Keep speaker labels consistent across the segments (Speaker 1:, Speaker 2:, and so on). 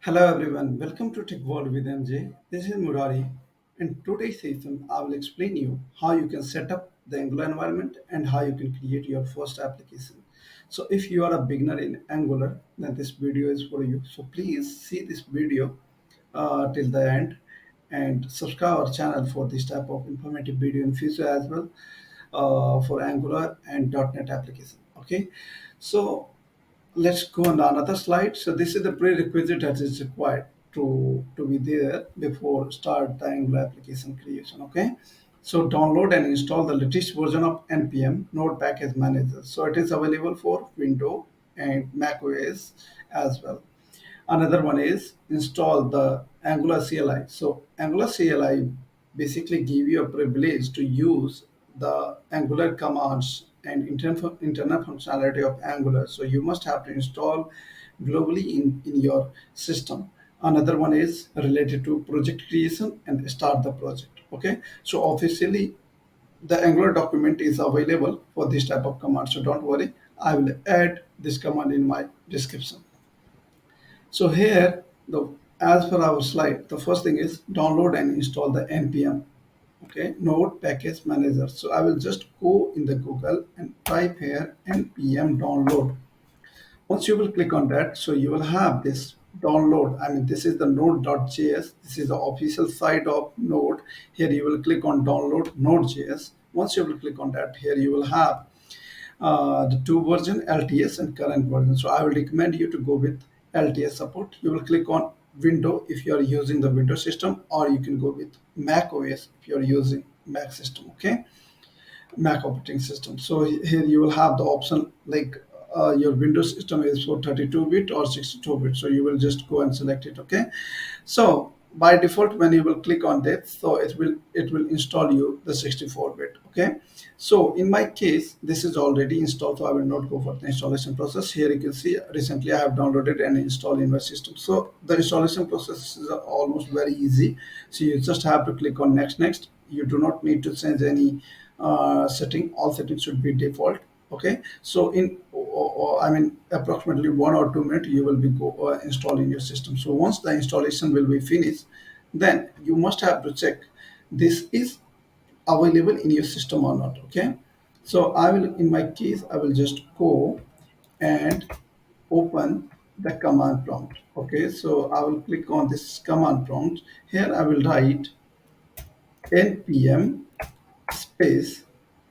Speaker 1: Hello everyone, welcome to Tech World with MJ. This is Murari. In today's session, I will explain you how you can set up the Angular environment and how you can create your first application. So if you are a beginner in Angular, then this video is for you. So please see this video till the end and subscribe our channel for this type of informative video in future as well for Angular and .NET application. Okay, so let's go on another slide. So this is the prerequisite that is required to be there before start the Angular application creation. Okay, so download and install the latest version of npm node package manager. So it is available for windows and mac os as well. Another one is install the Angular CLI. So Angular CLI basically give you a privilege to use the Angular commands and internal functionality of Angular. So you must have to install globally in your system. Another one is related to project creation and start the project. Okay, so officially the Angular document is available for this type of command. So don't worry, I will add this command in my description. So here, as per our slide, the first thing is download and install the npm, okay, node package manager. So I will just go in the Google and type here npm download. Once you will click on that, so you will have this download. I mean, this is the node.js. This is the official site of Node. Here you will click on download node.js. Once you will click on that, here you will have the two version LTS and current version. So I will recommend you to go with LTS support. You will click on Window if you are using the Windows system, or you can go with Mac OS if you are using Mac system. Okay, Mac operating system. So here you will have the option like your Windows system is for 32-bit or 62-bit. So you will just go and select it. Okay. So by default, when you will click on that, so it will install you the 64-bit. Okay. So in my case, this is already installed, so I will not go for the installation process. Here you can see recently I have downloaded and installed in my system. So the installation process is almost very easy. So you just have to click on next. You do not need to change any setting. All settings should be default. Okay, so in I mean approximately 1 or 2 minutes you will be installing your system. So once the installation will be finished, then you must have to check this is available in your system or not. Okay, so I will, in my case, I will just go and open the command prompt. Okay, so I will click on this command prompt. Here I will write npm space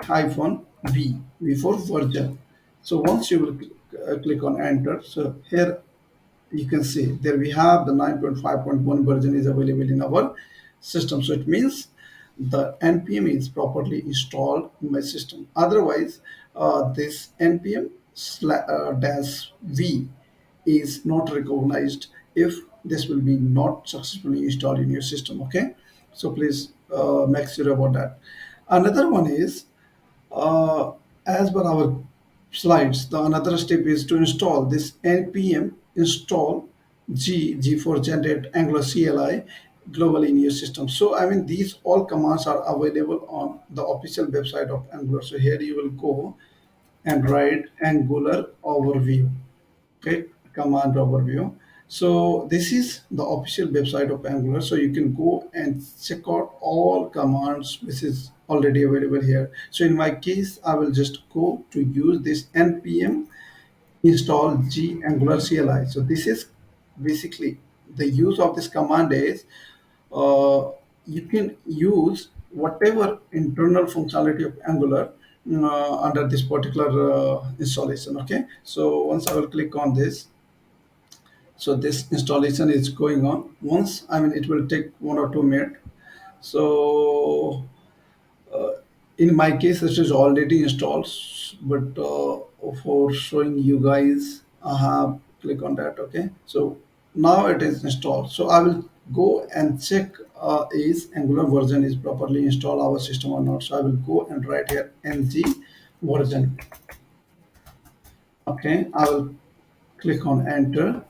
Speaker 1: hyphen v for version. So once you will click on enter, so here you can see there we have the 9.5.1 version is available in our system. So it means the npm is properly installed in my system. Otherwise, this npm dash v is not recognized if this will be not successfully installed in your system. Okay, so please make sure about that. Another one is uh, as per our slides, the another step is to install this npm install g for generate Angular CLI globally in your system. So I mean these all commands are available on the official website of Angular. So here you will go and write Angular overview. Okay, command overview. So this is the official website of Angular. So you can go and check out all commands which is already available here. So in my case, I will just go to use this npm install g Angular CLI. So this is basically the use of this command is you can use whatever internal functionality of Angular under this particular installation. Okay, so once I will click on this, so this installation is going on. Once, I mean, it will take 1 or 2 minutes. So in my case, it is already installed, but for showing you guys, I have click on that. Okay, so now it is installed. So I will go and check is Angular version is properly installed our system or not. So I will go and write here ng version. Okay, I will click on enter.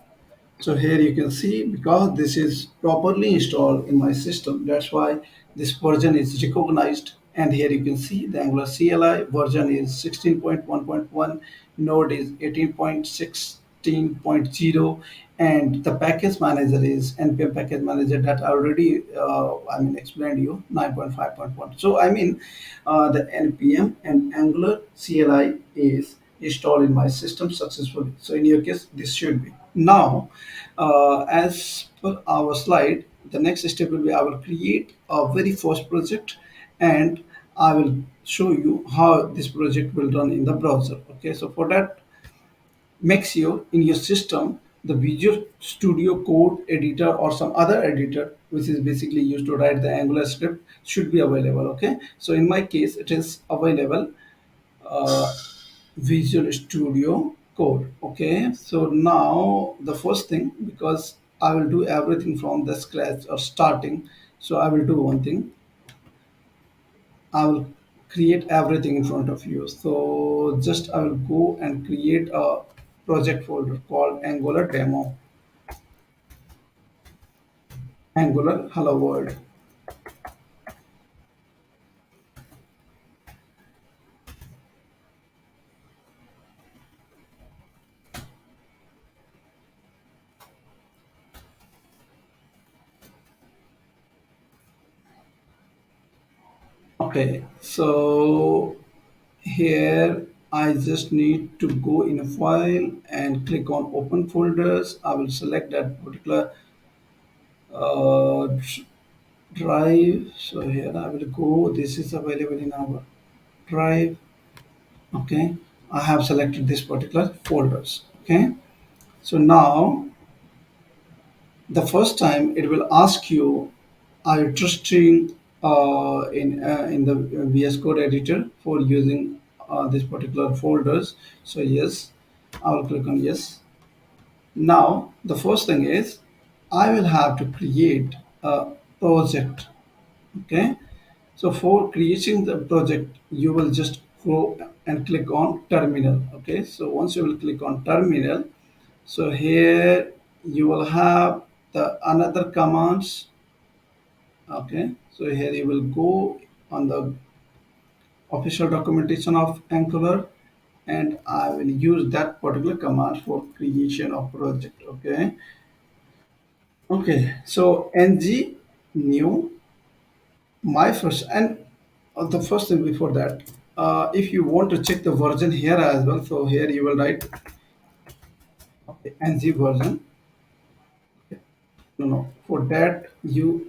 Speaker 1: So here you can see because this is properly installed in my system, that's why this version is recognized. And here you can see the Angular CLI version is 16.1.1, node is 18.6. 16.0, and the package manager is npm package manager that I already explained to you 9.5.1. So the npm and Angular CLI is installed in my system successfully. So in your case, this should be. Now, as per our slide, the next step will be I will create a very first project, and I will show you how this project will run in the browser. Okay, so for that, make sure in your system the Visual Studio Code editor or some other editor which is basically used to write the Angular script should be available. Okay, so in my case it is available, uh, Visual Studio Code. Okay, so now the first thing, because I will do everything from the scratch or starting, so I will do one thing. I will create everything in front of you. So just I will go and create a project folder called Angular demo, Angular hello world. Okay, so here I just need to go in a file and click on open folders. I will select that particular drive. So here I will go. This is available in our drive. Okay, I have selected this particular folders. Okay, so now the first time it will ask you, are you trusting in the VS Code editor for using this particular folders? So yes, I will click on yes. Now the first thing is I will have to create a project. Okay, so for creating the project, you will just go and click on terminal. Okay, so once you will click on terminal, so here you will have the another commands. Okay, so here you will go on the official documentation of Angular, and I will use that particular command for creation of project. Okay, okay, so ng new my first, and the first thing before that, if you want to check the version here as well, so here you will write ng version. No, no, for that you.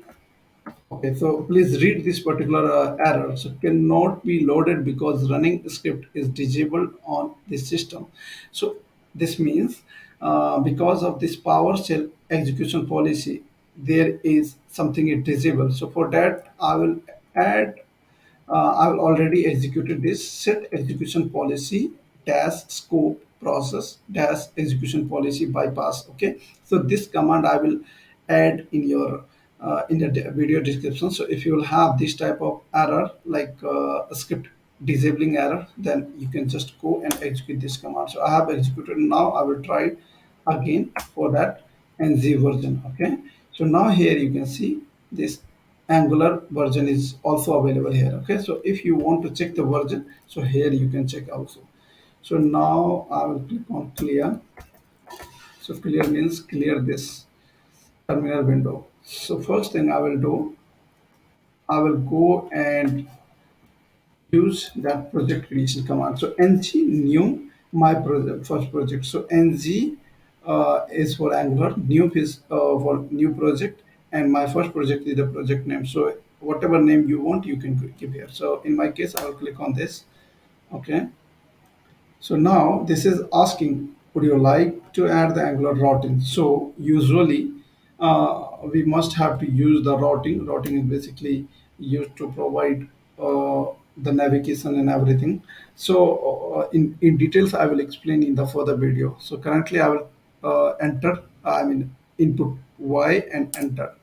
Speaker 1: Okay, so please read this particular error. So cannot be loaded because running script is disabled on this system. So this means because of this PowerShell execution policy, there is something is disabled. So for that, I will add I've already executed this set execution policy dash scope process dash execution policy bypass. Okay, so this command I will add in your in the video description. So if you will have this type of error like a script disabling error, then you can just go and execute this command. So I have executed. Now I will try again for that NZ version. Okay, so now here you can see this Angular version is also available here. Okay, so if you want to check the version, so here you can check also. So now I will click on clear. So clear means clear this terminal window. So first thing I will do, I will go and use that project creation command. So ng new my project first project. So ng is for Angular, new is for new project, and my first project is the project name. So whatever name you want, you can keep here. So in my case, I will click on this. Okay. So now this is asking, would you like to add the Angular routing? So usually we must have to use the routing. Routing is basically used to provide the navigation and everything. So in details, I will explain in the further video. So currently I will input Y and enter.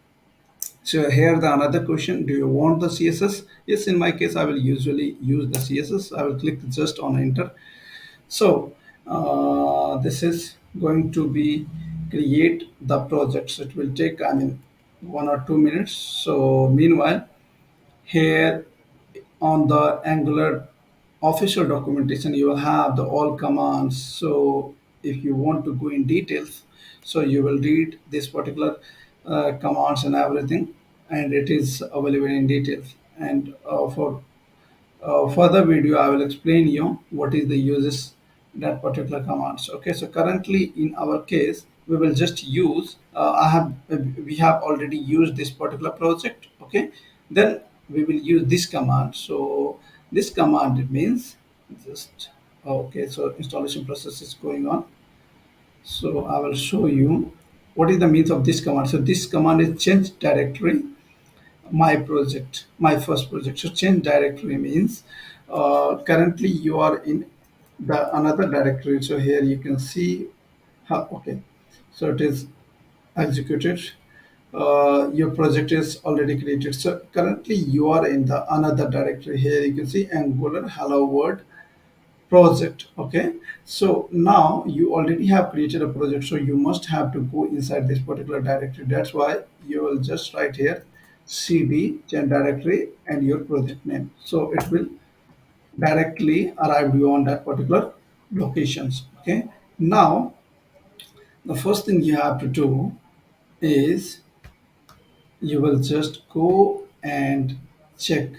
Speaker 1: So here the another question, do you want the CSS? Yes, in my case, I will usually use the CSS. I will click just on enter. So this is going to be create the project. So it will take 1 or 2 minutes. So meanwhile, here on the Angular official documentation, you will have the all commands. So if you want to go in details, so you will read this particular commands and everything, and it is available in details. And for further video, I will explain you what is the uses that particular commands. Okay, so currently in our case, we will just use. We have already used this particular project. Okay, then we will use this command. So this command, it means just okay. So installation process is going on. So I will show you what is the means of this command. So this command is change directory my project, my first project. So change directory means currently you are in the another directory. So here you can see, okay, so it is executed. Your project is already created. So currently you are in the another directory. Here you can see Angular Hello World project. Okay, so now you already have created a project, so you must have to go inside this particular directory. That's why you will just write here cd change directory and your project name, so it will directly arrive you on that particular locations. Okay, now the first thing you have to do is you will just go and check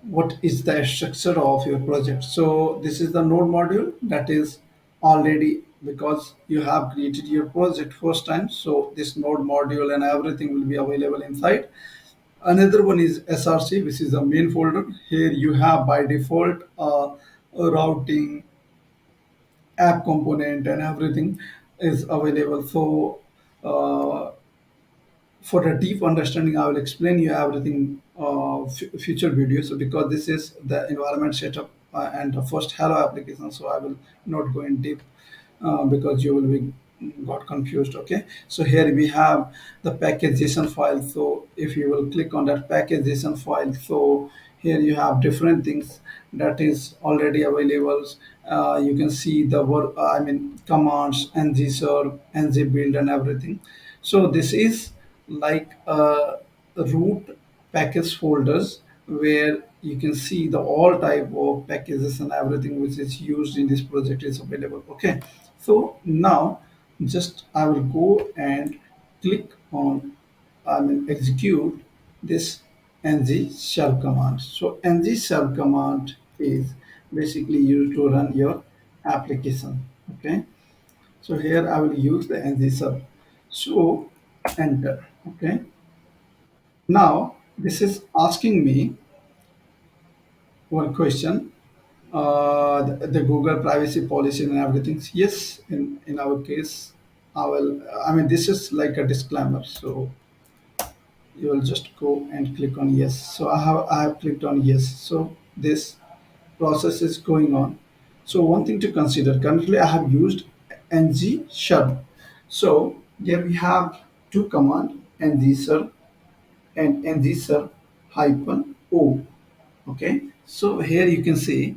Speaker 1: what is the structure of your project. So this is the node module that is already, because you have created your project first time, so this node module and everything will be available inside. Another one is src, which is the main folder. Here you have by default a routing, app component and everything is available. So uh, for a deep understanding, I will explain you everything future videos. So because this is the environment setup and the first Hello application, so I will not go in deep because you will be got confused. Okay, so here we have the package.json file. So if you will click on that package.json file, so here you have different things that is already available. You can see the work, I mean commands, ngserve, ngbuild and everything. So this is like root package folders where you can see the all type of packages and everything which is used in this project is available. Okay, so now just I will go and click on, I mean execute this ng shell command. So ng shell command is basically used to run your application. Okay, so here I will use the ng sub. So enter. Okay, now this is asking me one question, the Google privacy policy and everything. Yes, in our case, I will. I mean, this is like a disclaimer. So you will just go and click on yes. So I have clicked on yes. So this process is going on. So one thing to consider. Currently, I have used ng shell. So here we have two command ng serve and ng serve hyphen o. Okay, so here you can see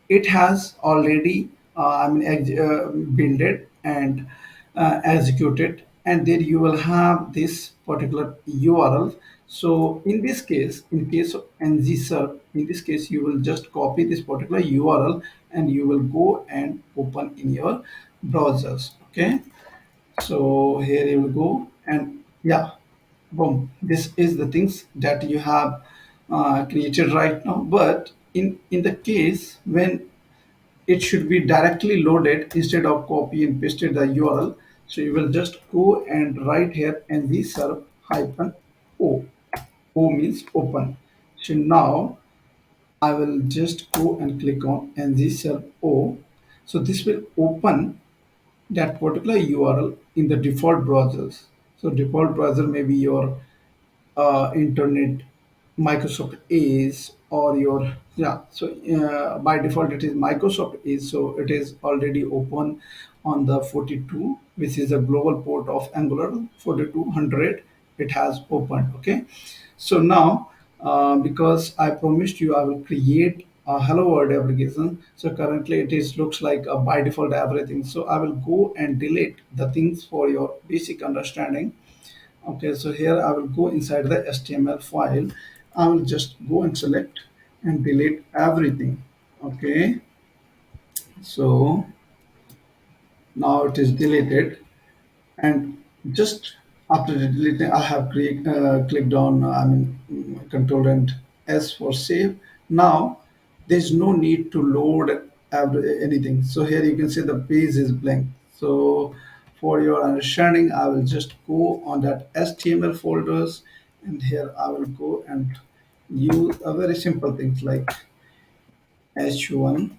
Speaker 1: it has already builded and executed, and then you will have this particular url. So in this case, in case of ngserve, in this case you will just copy this particular url and you will go and open in your browsers. Okay, so here you will go and yeah, boom, this is the things that you have created right now. But in the case when it should be directly loaded instead of copy and pasted the url, so you will just go and write here ng serve hyphen o. O means open. So now I will just go and click on ng serve o. So this will open that particular URL in the default browsers. So default browser may be your internet, Microsoft Edge, or your yeah. So by default it is Microsoft Edge. So it is already open on the 42, which is a global port of Angular 4200. It has opened. Okay, so now because I promised you I will create a hello world application, so currently it is looks like a by default everything. So I will go and delete the things for your basic understanding. Okay, so here I will go inside the HTML file. I will just go and select and delete everything. Okay, so Now it is deleted, and just after deleting I have clicked on control and S for save. Now there's no need to load anything, so here you can see the page is blank. So for your understanding, I will just go on that HTML folders, and here I will go and use a very simple things like h1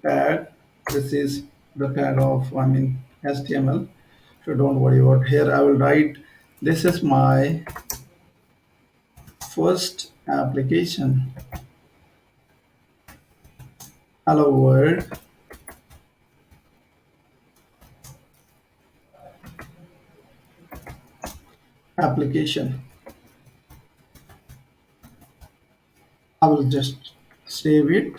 Speaker 1: tag. This is the tag of HTML. So don't worry about here. I will write this is my first application. Hello world application. I will just save it.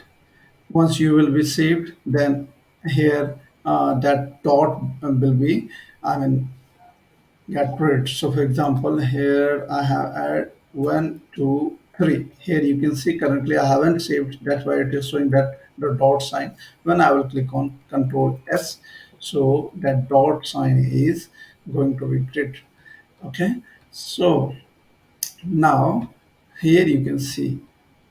Speaker 1: Once you will be saved, then here that dot will be I mean get rid. So for example, here I have add 1, 2, 3. Here you can see currently I haven't saved. That's why it is showing that the dot sign. When I will click on Control S, so that dot sign is going to be grid. Okay, so now here you can see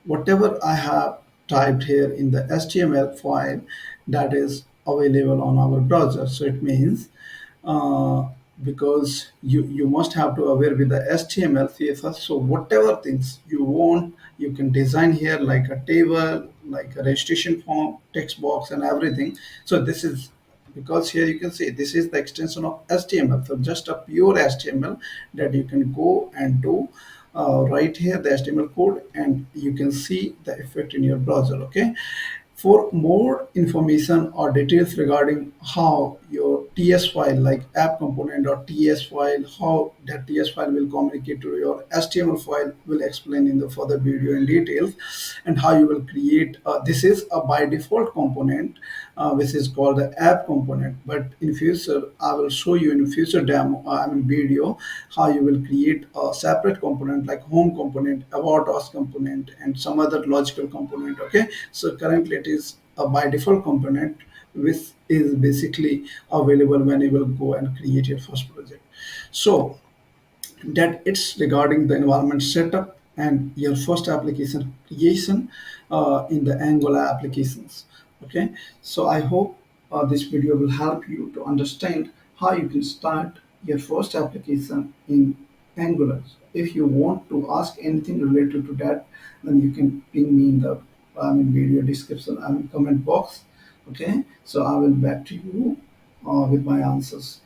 Speaker 1: whatever I have typed here in the HTML file, that is available on our browser. So it means uh, because you must have to aware with the HTML CSS. So whatever things you want, you can design here like a table, like a registration form, text box, and everything. So this is because here you can see this is the extension of HTML. So just a pure HTML that you can go and do right here the HTML code, and you can see the effect in your browser. Okay, for more information or details regarding how your TS file, like app component or TS file, how that TS file will communicate to your HTML file, will explain in the further video in details, and how you will create. This is a by default component, which is called the app component. But in future, I will show you in future demo, video, how you will create a separate component like home component, about us component, and some other logical component. Okay, so currently it is a by default component which is basically available when you will go and create your first project. So that it's regarding the environment setup and your first application creation in the Angular applications. Okay, so I hope this video will help you to understand how you can start your first application in Angular. If you want to ask anything related to that, then you can ping me in the video description and comment box. Okay, so I will back to you with my answers.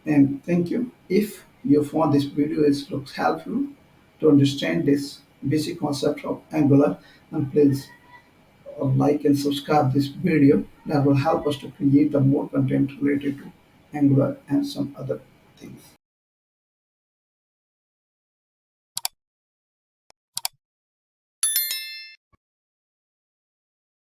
Speaker 1: And thank you. If you found this video is looks helpful to understand this basic concept of Angular, then please like and subscribe this video. That will help us to create the more content related to Angular and some other things.